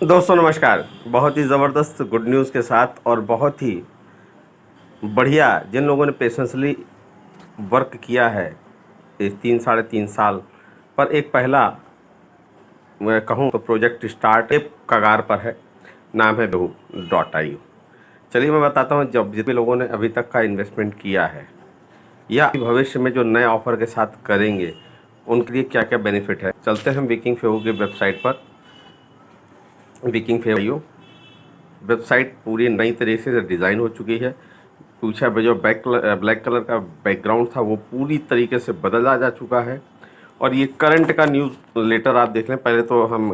दोस्तों नमस्कार। बहुत ही ज़बरदस्त गुड न्यूज़ के साथ और बहुत ही बढ़िया, जिन लोगों ने पेशेंसली वर्क किया है इस 3 साढ़े 3 साल पर, एक पहला मैं कहूँ तो प्रोजेक्ट स्टार्ट एक कगार पर है। नाम है Bhu.io। चलिए मैं बताता हूँ, जब जितने लोगों ने अभी तक का इन्वेस्टमेंट किया है या भविष्य में जो नए ऑफ़र के साथ करेंगे उनके लिए क्या क्या बेनिफिट है। चलते हैं विकिंग फेहू की वेबसाइट पर। विकिंग फेहू वेबसाइट पूरी नई तरीके से डिज़ाइन हो चुकी है। पीछे जो ब्लैक कलर का बैकग्राउंड था वो पूरी तरीके से बदला जा चुका है। और ये करंट का न्यूज़ लेटर आप देख लें। पहले तो हम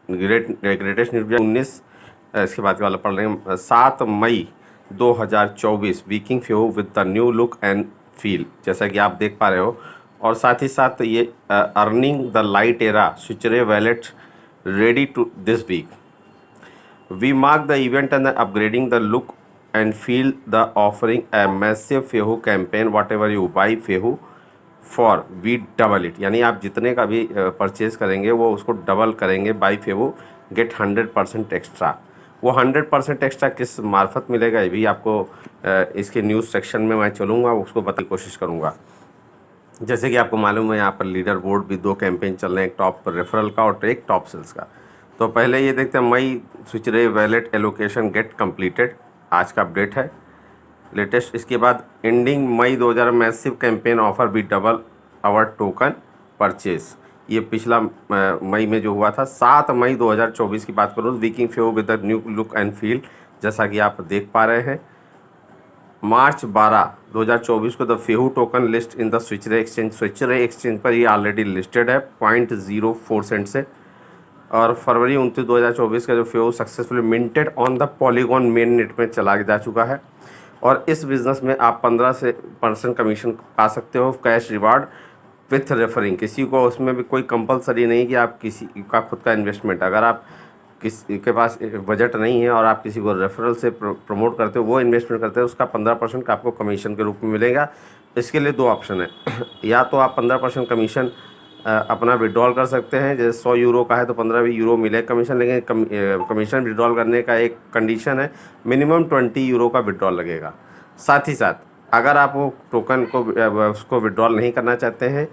ग्रेटेस्ट न्यूज़ 19 इसके बाद वाला पढ़ रहे हैं। 7 मई 2024 Viking Fehu with the new look and feel, जैसा कि आप देख पा रहे हो। और साथ ही साथ ये earning the light era Switchere wallet ready to this week. We mark the event and upgrading the look and feel the offering a massive Fehu campaign. Whatever you buy Fehu for, we double it। यानी आप जितने का भी purchase करेंगे वो उसको double करेंगे। By Fehu get 100% extra. वो 100% एक्स्ट्रा किस मार्फत मिलेगा ये भी आपको इसके न्यूज़ सेक्शन में मैं चलूँगा, उसको बताने की कोशिश करूँगा। जैसे कि आपको मालूम है यहाँ पर लीडर बोर्ड भी 2 कैंपेन चल रहे हैं, एक टॉप रेफरल का और एक टॉप सेल्स का। तो पहले ये देखते हैं मई स्विचरे वैलेट एलोकेशन गेट कंप्लीटेड, आज का अपडेट है लेटेस्ट। इसके बाद एंडिंग मई 2000 मैसिव कैंपेन ऑफर भी डबल आवर टोकन परचेज। ये पिछला मई में जो हुआ था। 7 मई 2024 की बात करूँ, Viking Fehu with the new look and feel, जैसा कि आप देख पा रहे हैं। मार्च 12 2024 को the Fehu token list in the Switchere exchange पर ये ऑलरेडी लिस्टेड है 0.04 सेंट से। और फरवरी 29 2024 का जो Fehu successfully minted on the Polygon mainnet में चला जा चुका है। और इस बिज़नेस में आप 15% कमीशन पा सकते हो, कैश रिवार्ड विथ रेफरिंग। किसी को उसमें भी कोई कंपलसरी नहीं कि आप किसी का खुद का इन्वेस्टमेंट, अगर आप किसी के पास बजट नहीं है और आप किसी को रेफरल से प्रमोट करते हो, वो इन्वेस्टमेंट करते हो, उसका 15% का आपको कमीशन के रूप में मिलेगा। इसके लिए 2 ऑप्शन है। या तो आप 15% कमीशन अपना विड्रॉल कर सकते हैं, जैसे 100 यूरो का है तो 15 भी यूरो मिले कमीशन। लेकिन कमीशन विड्रॉल करने का एक कंडीशन है, मिनिमम 20 यूरो का विड्रॉल लगेगा। साथ ही साथ अगर आप वो टोकन को उसको विड्रॉल नहीं करना चाहते हैं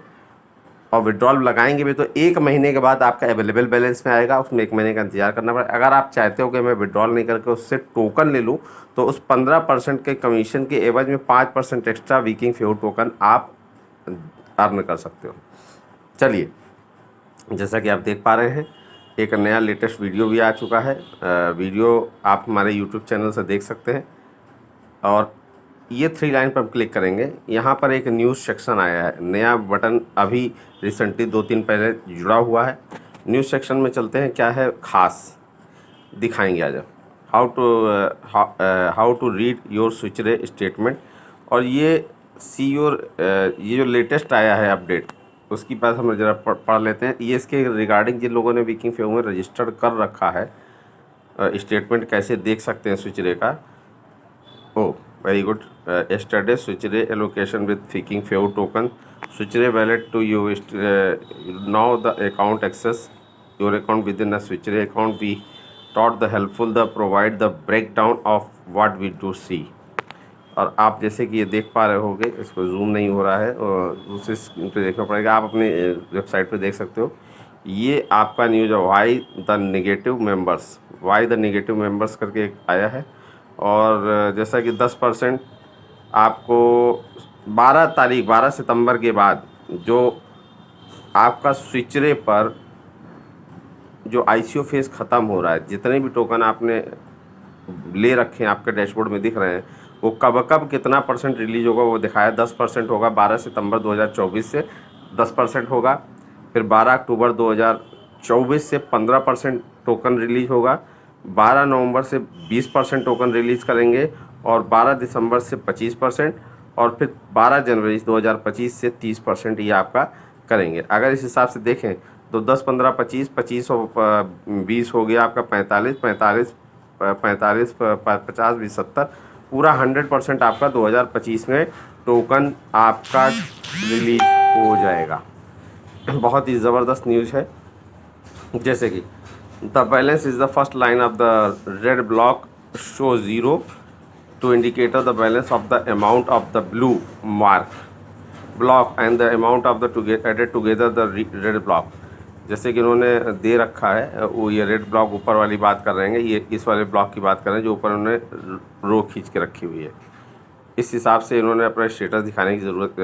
और विड्रॉल लगाएंगे भी तो 1 महीने के बाद आपका अवेलेबल बैलेंस में आएगा, उसमें 1 महीने का इंतजार करना पड़ेगा। अगर आप चाहते हो कि मैं विड्रॉल नहीं करके उससे टोकन ले लूँ तो उस 15% के कमीशन के एवज में 5% एक्स्ट्रा विकिंग फेहू टोकन आप अर्न कर सकते हो। चलिए, जैसा कि आप देख पा रहे हैं, एक नया लेटेस्ट वीडियो भी आ चुका है। वीडियो आप हमारे यूट्यूब चैनल से देख सकते हैं। और ये 3 लाइन पर हम क्लिक करेंगे, यहाँ पर एक न्यूज़ सेक्शन आया है, नया बटन अभी रिसेंटली 2-3 पहले जुड़ा हुआ है। न्यूज़ सेक्शन में चलते हैं, क्या है खास दिखाएंगे आज। How to read your Switchere statement. और ये ये जो लेटेस्ट आया है अपडेट, उसकी बात हम ज़रा पढ़ लेते हैं। ये इसके रिगार्डिंग जिन लोगों ने विकिंग फेहू में रजिस्टर्ड कर रखा है, स्टेटमेंट कैसे देख सकते हैं स्विचरे का। Oh very good. yesterday switchray allocation with viking fehu token switchray wallet to you now the account access your account within a switchray account we thought the helpful the provide the breakdown of what we do see। और आप जैसे कि ये देख पा रहे होंगे, इसको जूम नहीं हो रहा है और दूसरे स्क्रीन पे देखना पड़ेगा, आप अपने वेबसाइट पे देख सकते हो। ये आपका न्यूज़ है वाई द नेगेटिव मेंबर्स करके एक आया है। और जैसा कि 10% आपको 12 सितंबर के बाद जो आपका स्विचरे पर जो ICO फेज़ ख़त्म हो रहा है, जितने भी टोकन आपने ले रखे हैं आपके डैशबोर्ड में दिख रहे हैं, वो कब कितना % रिलीज होगा वो दिखाया। 10% होगा 12 सितंबर 2024 से 10% होगा। फिर 12 अक्टूबर 2024 से 15% टोकन रिलीज होगा। 12 नवंबर से 20% टोकन रिलीज़ करेंगे और 12 दिसंबर से 25% और फिर 12 जनवरी 2025 से 30% ये आपका करेंगे। अगर इस हिसाब से देखें तो 10, 15, 25, 25 और 20 हो गया आपका 45, 45, 45, 50, 20, 70, पूरा 100% आपका 2025 में टोकन आपका रिलीज हो जाएगा। बहुत ही ज़बरदस्त न्यूज़ है। जैसे कि The balance is the first line of the red block shows 0 to indicate the balance of the amount of the blue mark block and the amount of the added together the red block। जैसे कि उन्होंने दे रखा है वो ये red block ऊपर वाली बात कर रहे हैं, ये इस वाले ब्लॉक की बात कर रहे हैं जो ऊपर उन्होंने रो खींच के रखी हुई है। इस हिसाब से इन्होंने अपना स्टेटस दिखाने की ज़रूरत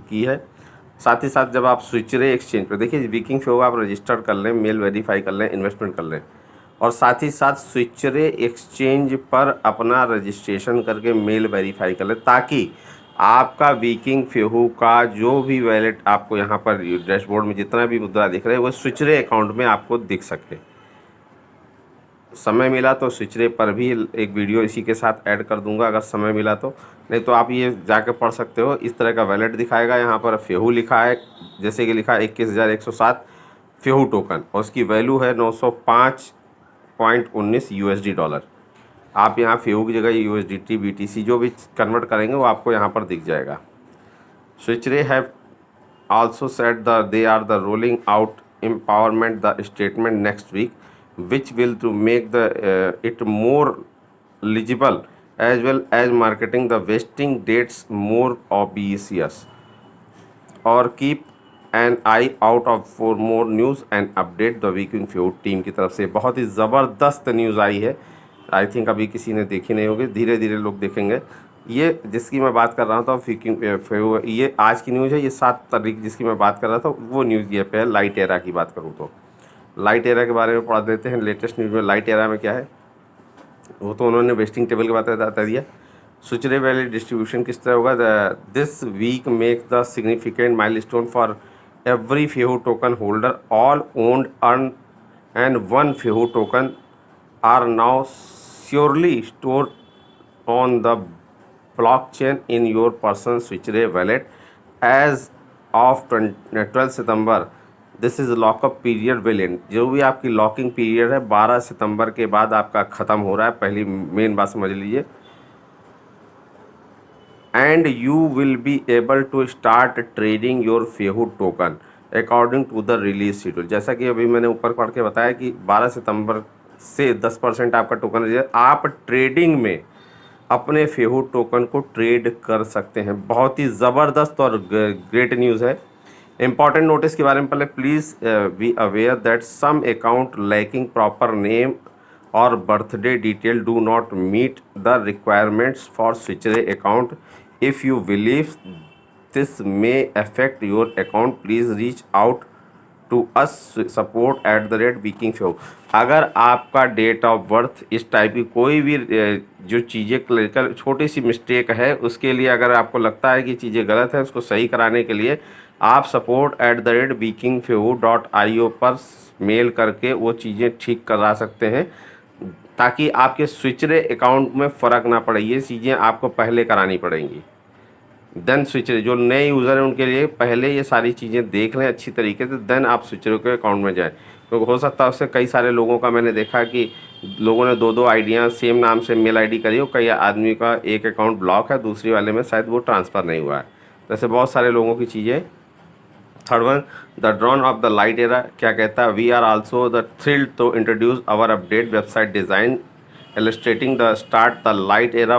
की है। साथ ही साथ जब आप स्विच रे एक्सचेंज पर देखिए वीकिंग फ्लो आप रजिस्टर कर लें, मेल वेरीफाई कर लें, इन्वेस्टमेंट कर लें और साथ ही साथ स्विच रे एक्सचेंज पर अपना रजिस्ट्रेशन करके मेल वेरीफाई कर लें ताकि आपका वीकिंग फेहू का जो भी वैलेट आपको यहाँ पर डैशबोर्ड में जितना भी मुद्रा दिख रहे हैं वो स्विच रे अकाउंट में आपको दिख सके। समय मिला तो स्विच रे पर भी एक वीडियो इसी के साथ ऐड कर दूंगा अगर समय मिला तो, नहीं तो आप ये जाके पढ़ सकते हो। इस तरह का वैलेट दिखाएगा, यहाँ पर फेहू लिखा है, जैसे कि लिखा है 21,107 फेहू टोकन और उसकी वैल्यू है 905.19 USD डॉलर। आप यहाँ फेहू की जगह USDT BTC जो भी कन्वर्ट करेंगे वो आपको यहाँ पर दिख जाएगा। स्विच रे have also said that they are the rolling out empowerment the statement next week, which will to make the it more legible as well as marketing the vesting dates more obvious, or keep an eye out of for more news and update the Viking Fehu team की तरफ से बहुत ही ज़बरदस्त news आई है। I think अभी किसी ने देखी नहीं होगी, धीरे धीरे लोग देखेंगे। ये जिसकी मैं बात कर रहा था वीकिंग फ्यूड, ये आज की न्यूज़ है, ये 7 तारीख जिसकी मैं बात कर रहा था वो न्यूज़ ये पे है। लाइट एरा की बात करूँ तो लाइट एरा के बारे में पढ़ा देते हैं लेटेस्ट न्यूज़ में। लाइट एरा में क्या है वो तो उन्होंने वेस्टिंग टेबल के बात बता दिया। स्विच रे वैली डिस्ट्रीब्यूशन किस तरह होगा, this week make the significant milestone for every FIHO token holder, all owned and one FIHO token are now securely stored on the blockchain in your personal SwitchRay wallet as of 12 September. This is lockup period will and, जो भी आपकी locking period है 12 सितंबर के बाद आपका ख़त्म हो रहा है, पहली मेन बात समझ लीजिए। and you will be able to start trading your FIHO token according to the release schedule। जैसा कि अभी मैंने ऊपर पढ़ के बताया कि 12 सितंबर से 10% आपका टोकन आप ट्रेडिंग में अपने FIHO टोकन को ट्रेड कर सकते हैं। बहुत ही ज़बरदस्त और ग्रेट न्यूज़ है। इंपॉर्टेंट नोटिस के बारे में पहले please be aware that some account lacking proper name और birthday detail do not meet the requirements for Switchere account. If you believe this may affect your account please reach out to us support@वीकिंग फ्यू। अगर आपका date of birth इस type की कोई भी जो चीज़ें क्लियर छोटी सी मिस्टेक है उसके लिए अगर आपको लगता है कि चीज़ें गलत है उसको सही कराने के लिए आप support@weekingfew.io पर मेल करके वो चीज़ें ठीक करा सकते हैं ताकि आपके स्विचरे अकाउंट में फ़र्क ना पड़े। ये चीज़ें आपको पहले करानी पड़ेंगी। देन स्विचरे जो नए यूज़र हैं उनके लिए पहले ये सारी चीज़ें देख लें अच्छी तरीके से, देन आप स्विचरे के अकाउंट में जाएं। क्योंकि हो सकता है उससे कई सारे लोगों का मैंने देखा कि लोगों ने 2-2 आईडियाँ सेम नाम से मेल आईडी करी हो, कई आदमी का एक अकाउंट ब्लॉक है, दूसरी वाले में शायद वो ट्रांसफ़र नहीं हुआ है। तो ऐसे बहुत सारे लोगों की चीज़ें। Third one, the drawn of the light era क्या कहता है, we are also the thrilled to introduce our update website design illustrating the start the light era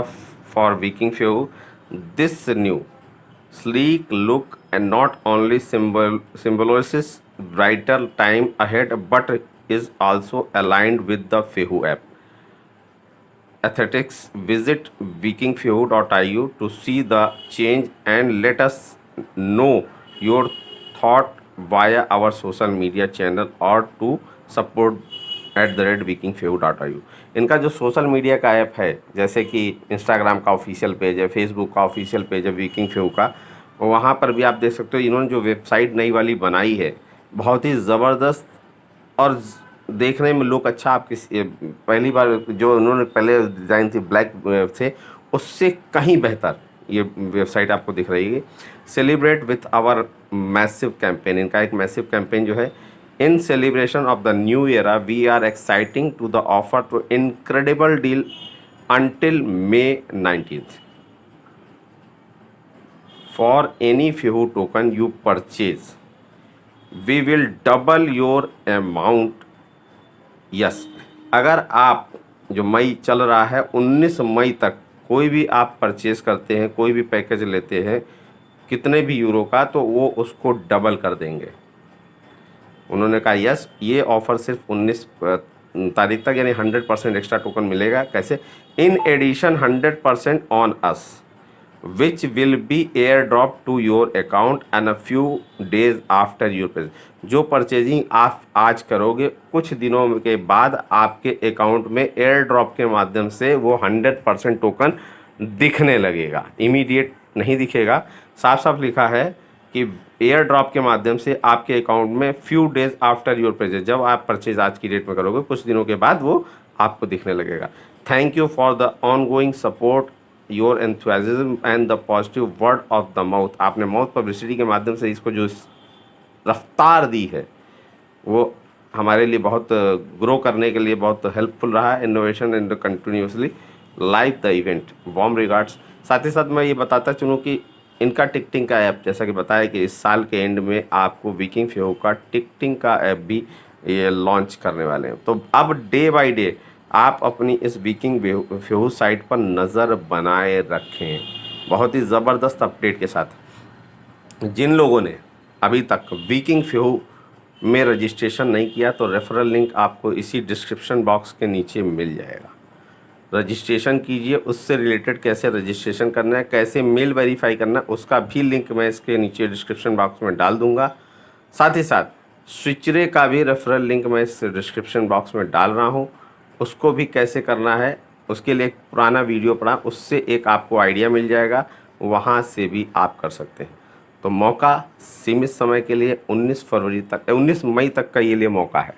for Viking Few। This new sleek look and not only symbolizes brighter time ahead but is also aligned with the Fehu app aesthetics। Visit vikingfehu.io to see the change and let us know your thought via our social media channel or to support@vikingfehu.io। इनका जो social media का app है जैसे कि Instagram का official page है, Facebook का official page है वीकिंग फ्यू का, वहाँ पर भी आप देख सकते हो। इन्होंने जो वेबसाइट नई वाली बनाई है बहुत ही ज़बरदस्त और देखने में लुक अच्छा। आप पहली बार जो उन्होंने पहले डिज़ाइन थी ब्लैक से उससे कहीं बेहतर ये वेबसाइट आपको दिख रही है। Celebrate with our massive campaign, इनका एक मैसिव कैंपेन जो है, in celebration of the new era we are exciting to the offer to incredible deal until May 19th for any FIHO token you purchase we will double your amount yes, अगर आप जो मई चल रहा है 19 मई तक कोई भी आप परचेज करते हैं, कोई भी पैकेज लेते हैं कितने भी यूरो का, तो वो उसको डबल कर देंगे। उन्होंने कहा यस, ये ऑफ़र सिर्फ 19 तारीख तक, यानी 100% एक्स्ट्रा टोकन मिलेगा। कैसे? In addition 100% on us which will be air drop to your account and a few days after your purchase. जो परचेजिंग आप आज करोगे कुछ दिनों के बाद आपके अकाउंट में एयर ड्रॉप के माध्यम से वो 100% टोकन दिखने लगेगा। इमीडिएट नहीं दिखेगा, साफ साफ लिखा है कि एयर ड्रॉप के माध्यम से आपके अकाउंट में few days after your purchase, जब आप परचेज आज की डेट में करोगे कुछ दिनों के बाद वो आपको दिखने लगेगा। Thank you for the on going support, your enthusiasm and the positive word of the mouth. आपने माउथ पब्लिसिटी के माध्यम से इसको जो रफ्तार दी है वो हमारे लिए बहुत ग्रो करने के लिए बहुत हेल्पफुल रहा है। Innovation and continuously like the event, warm regards. साथ ही साथ मैं ये बताता चलूँ कि इनका टिकटिंग का ऐप, जैसा कि बताया कि इस साल के एंड में आपको वीकिंग फेव का टिकटिंग का ऐप भी ये लॉन्च करने वाले हैं। तो अब डे बाय डे आप अपनी इस वीकिंग फेव साइट पर नज़र बनाए रखें, बहुत ही ज़बरदस्त अपडेट के साथ। जिन लोगों ने अभी तक वीकिंग फेव में रजिस्ट्रेशन नहीं किया तो रेफरल लिंक आपको इसी डिस्क्रिप्शन बॉक्स के नीचे मिल जाएगा। रजिस्ट्रेशन कीजिए, उससे रिलेटेड कैसे रजिस्ट्रेशन करना है, कैसे मेल वेरीफाई करना है, उसका भी लिंक मैं इसके नीचे डिस्क्रिप्शन बॉक्स में डाल दूंगा। साथ ही साथ स्विचरे का भी रेफरल लिंक मैं इस डिस्क्रिप्शन बॉक्स में डाल रहा हूं, उसको भी कैसे करना है उसके लिए एक पुराना वीडियो पड़ा, उससे एक आपको आइडिया मिल जाएगा, वहाँ से भी आप कर सकते हैं। तो मौका सीमित समय के लिए 19 मई तक का ये लिए मौका है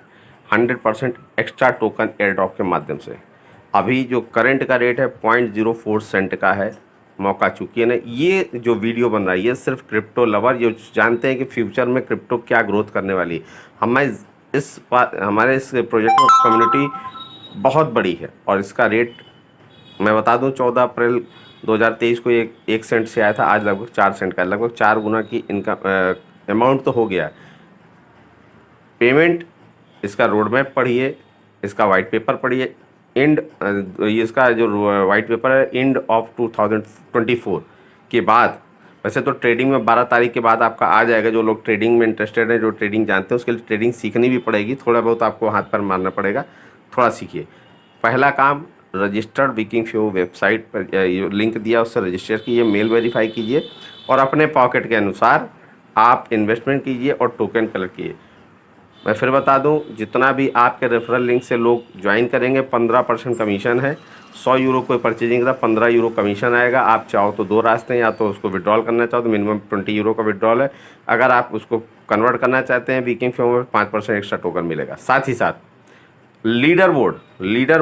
100% एक्स्ट्रा टोकन एयर ड्रॉप के माध्यम से। अभी जो करंट का रेट है 0.04 सेंट का है। मौका चूकिए ना, ये जो वीडियो बन रहा है ये सिर्फ क्रिप्टो लवर जो जानते हैं कि फ्यूचर में क्रिप्टो क्या ग्रोथ करने वाली है। हमारे इस प्रोजेक्ट में कम्युनिटी बहुत बड़ी है और इसका रेट मैं बता दूं 14 अप्रैल 2023 को एक सेंट से आया था, आज लगभग 4 सेंट का, लगभग 4 गुना की इनका अमाउंट तो हो गया। पेमेंट, इसका रोड मैप पढ़िए, इसका वाइट पेपर पढ़िए। इसका जो वाइट पेपर है एंड ऑफ 2024 के बाद, वैसे तो ट्रेडिंग में 12 तारीख के बाद आपका आ जाएगा। जो लोग ट्रेडिंग में इंटरेस्टेड हैं, जो ट्रेडिंग जानते हैं, उसके लिए ट्रेडिंग सीखनी भी पड़ेगी, थोड़ा बहुत आपको हाथ पर मारना पड़ेगा, थोड़ा सीखिए। पहला काम, रजिस्टर्ड वीकिंग फेव वेबसाइट पर लिंक दिया उससे रजिस्टर कीजिए, मेल वेरीफाई कीजिए और अपने पॉकेट के अनुसार आप इन्वेस्टमेंट कीजिए और टोकन कलेक्ट कीजिए। मैं फिर बता दूं, जितना भी आपके रेफरल लिंक से लोग ज्वाइन करेंगे 15% कमीशन है। 100 यूरो कोई परचेजिंग का 15 यूरो कमीशन आएगा। आप चाहो तो 2 रास्ते हैं, या तो उसको विड्रॉल करना चाहो तो मिनिमम 20 यूरो का विड्रॉल है। अगर आप उसको कन्वर्ट करना चाहते हैं वीकिंग फेव में 5% एक्स्ट्रा टोकन मिलेगा। साथ ही साथ लीडर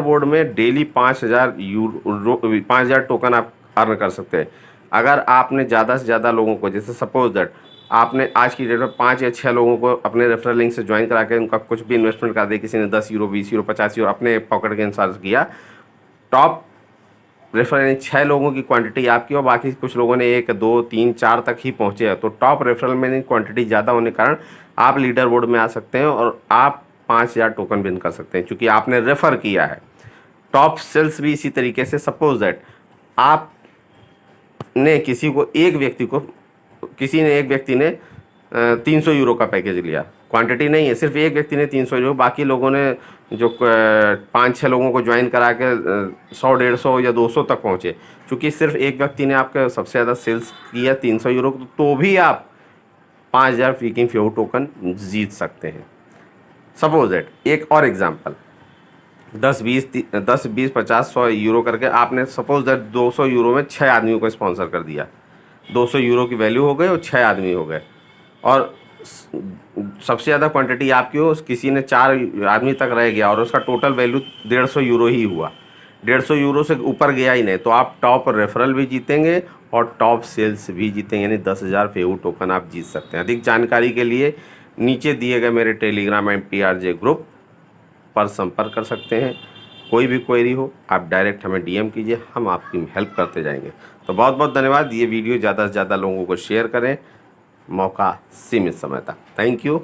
बोर्ड में डेली 5,000 टोकन आप अर्न कर सकते हैं। अगर आपने ज़्यादा से ज़्यादा लोगों को, जैसे सपोज दैट आपने आज की डेट में 5 या 6 लोगों को अपने रेफरल लिंक से ज्वाइन करा के उनका कुछ भी इन्वेस्टमेंट कर दिया, किसी ने 10 यूरो, 20 यूरो, 50 यूरो अपने पॉकेट के अनुसार किया, टॉप रेफरल 6 लोगों की क्वांटिटी आपकी और बाकी कुछ लोगों ने 1, 2, 3, 4 तक ही पहुँचे हैं, तो टॉप रेफरल में क्वांटिटी ज़्यादा होने के कारण आप लीडर बोर्ड में आ सकते हैं और आप 5,000 टोकन विन कर सकते हैं, क्योंकि आपने रेफ़र किया है। टॉप सेल्स भी इसी तरीके से, सपोज दैट आपने किसी एक व्यक्ति ने 300 यूरो का पैकेज लिया, क्वांटिटी नहीं है, सिर्फ एक व्यक्ति ने 300 यूरो, बाकी लोगों ने जो 5-6 लोगों को ज्वाइन करा के 100, 150 या 200 तक पहुँचे। क्योंकि सिर्फ एक व्यक्ति ने आपका सबसे ज़्यादा सेल्स किया 300 यूरो, तो भी आप 5,000 वीकिंग फेव टोकन जीत सकते हैं। सपोज दैट एक और एग्जांपल, 10, 20, 50, 100 यूरो करके आपने सपोज दैट 200 यूरो में 6 आदमियों को स्पॉन्सर कर दिया। 200 यूरो की वैल्यू हो गई और 6 आदमी हो गए, और सबसे ज़्यादा क्वांटिटी आपकी हो, किसी ने 4 आदमी तक रह गया और उसका टोटल वैल्यू 150 यूरो ही हुआ, 150 यूरो से ऊपर गया ही नहीं, तो आप टॉप रेफरल भी जीतेंगे और टॉप सेल्स भी जीतेंगे, यानी 10,000 फेव टोकन आप जीत सकते हैं। अधिक जानकारी के लिए नीचे दिए गए मेरे टेलीग्राम MPRJ ग्रुप पर संपर्क कर सकते हैं। कोई भी क्वेरी हो आप डायरेक्ट हमें DM कीजिए, हम आपकी हेल्प करते जाएंगे। तो बहुत बहुत धन्यवाद। ये वीडियो ज़्यादा से ज़्यादा लोगों को शेयर करें, मौका सीमित समय तक। Thank you.